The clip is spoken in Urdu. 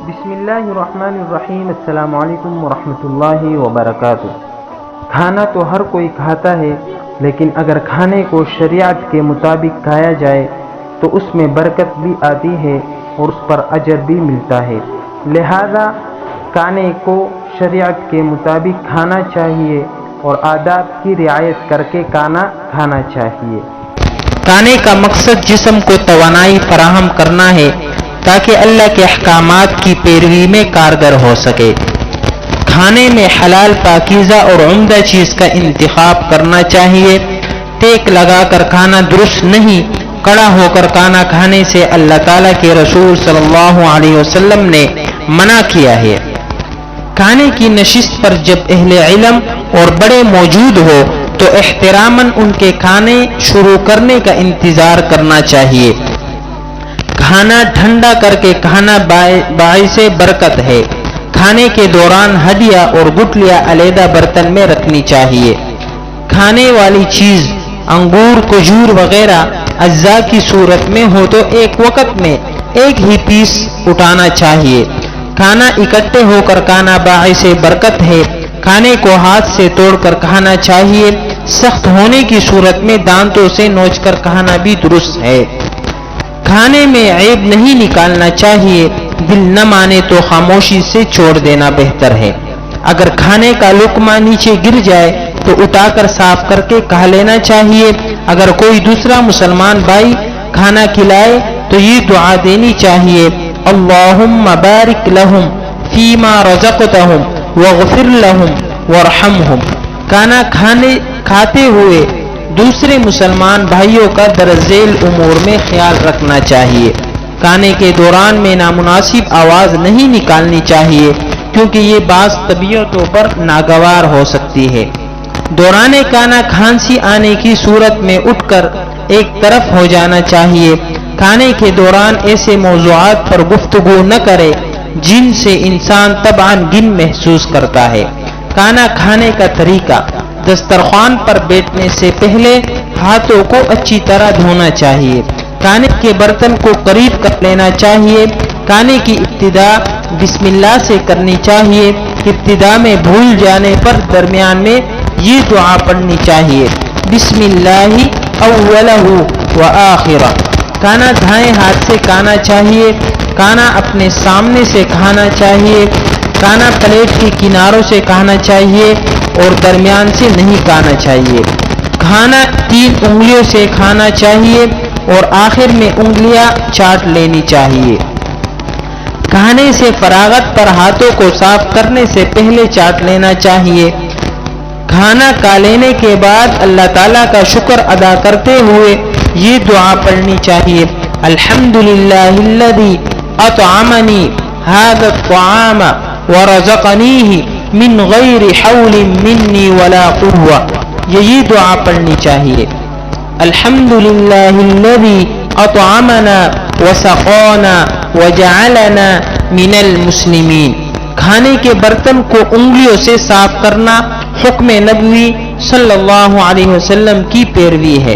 بسم اللہ الرحمن الرحیم۔ السلام علیکم ورحمۃ اللہ وبرکاتہ۔ کھانا تو ہر کوئی کھاتا ہے، لیکن اگر کھانے کو شریعت کے مطابق کھایا جائے تو اس میں برکت بھی آتی ہے اور اس پر اجر بھی ملتا ہے۔ لہذا کھانے کو شریعت کے مطابق کھانا چاہیے اور آداب کی رعایت کر کے کھانا کھانا چاہیے۔ کھانے کا مقصد جسم کو توانائی فراہم کرنا ہے تاکہ اللہ کے احکامات کی پیروی میں کارگر ہو سکے۔ کھانے میں حلال، پاکیزہ اور عمدہ چیز کا انتخاب کرنا چاہیے۔ ٹیک لگا کر کھانا درست نہیں، کھڑا ہو کر کھانا کھانے سے اللہ تعالیٰ کے رسول صلی اللہ علیہ وسلم نے منع کیا ہے۔ کھانے کی نشست پر جب اہل علم اور بڑے موجود ہو تو احتراماً ان کے کھانے شروع کرنے کا انتظار کرنا چاہیے۔ کھانا ٹھنڈا کر کے کھانا باعث برکت ہے۔ کھانے کے دوران ہڈیاں اور گٹلیاں علیحدہ برتن میں رکھنی چاہیے۔ کھانے والی چیز انگور، کھجور وغیرہ اجزاء کی صورت میں ہو تو ایک وقت میں ایک ہی پیس اٹھانا چاہیے۔ کھانا اکٹھے ہو کر کھانا باعث برکت ہے۔ کھانے کو ہاتھ سے توڑ کر کھانا چاہیے۔ سخت ہونے کی صورت میں دانتوں سے نوچ کر کھانا بھی درست ہے۔ کھانے میں عیب نہیں نکالنا چاہیے۔ دل نہ مانے تو خاموشی سے چھوڑ دینا بہتر ہے۔ اگر کھانے کا لقمہ نیچے گر جائے تو اٹھا کر صاف کر کے کھا لینا چاہیے۔ اگر کوئی دوسرا مسلمان بھائی کھانا کھلائے تو یہ دعا دینی چاہیے: اللہم بارک لہم فیما رزقتہم واغفر لہم وارحمہم۔ کھانا کھاتے ہوئے دوسرے مسلمان بھائیوں کا درج ذیل امور میں خیال رکھنا چاہیے۔ کھانے کے دوران میں نامناسب آواز نہیں نکالنی چاہیے کیونکہ یہ بعض طبیعتوں پر ناگوار ہو سکتی ہے۔ دوران کھانا کھانسی آنے کی صورت میں اٹھ کر ایک طرف ہو جانا چاہیے۔ کھانے کے دوران ایسے موضوعات پر گفتگو نہ کرے جن سے انسان طبعاً گن محسوس کرتا ہے۔ کھانا کھانے کا طریقہ: دسترخوان پر بیٹھنے سے پہلے ہاتھوں کو اچھی طرح دھونا چاہیے۔ کھانے کے برتن کو قریب کر لینا چاہیے۔ کھانے کی ابتدا بسم اللہ سے کرنی چاہیے۔ ابتدا میں بھول جانے پر درمیان میں یہ دعا پڑھنی چاہیے: بسم اللہ اولہ و آخرہ۔ کھانا دائیں ہاتھ سے کھانا چاہیے۔ کھانا اپنے سامنے سے کھانا چاہیے۔ کھانا پلیٹ کے کناروں سے کھانا چاہیے اور درمیان سے نہیں کھانا چاہیے۔ کھانا 3 انگلیوں سے کھانا چاہیے اور آخر میں انگلیاں چاٹ لینی چاہیے۔ کھانے سے فراغت پر ہاتھوں کو صاف کرنے سے پہلے چاٹ لینا چاہیے۔ کھانا کھا لینے کے بعد اللہ تعالیٰ کا شکر ادا کرتے ہوئے یہ دعا پڑھنی چاہیے: الحمدللہ الذی اطعمنی ھذا الطعام ورزقنیہ من غیر حول منی ولا قوہ۔ یہی دعا پڑھنی چاہیے: الحمدللہ الذی اطعمنا وسقانا وجعلنا من المسلمین۔ کھانے کے برتن کو انگلیوں سے صاف کرنا حکم نبوی صلی اللہ علیہ وسلم کی پیروی ہے۔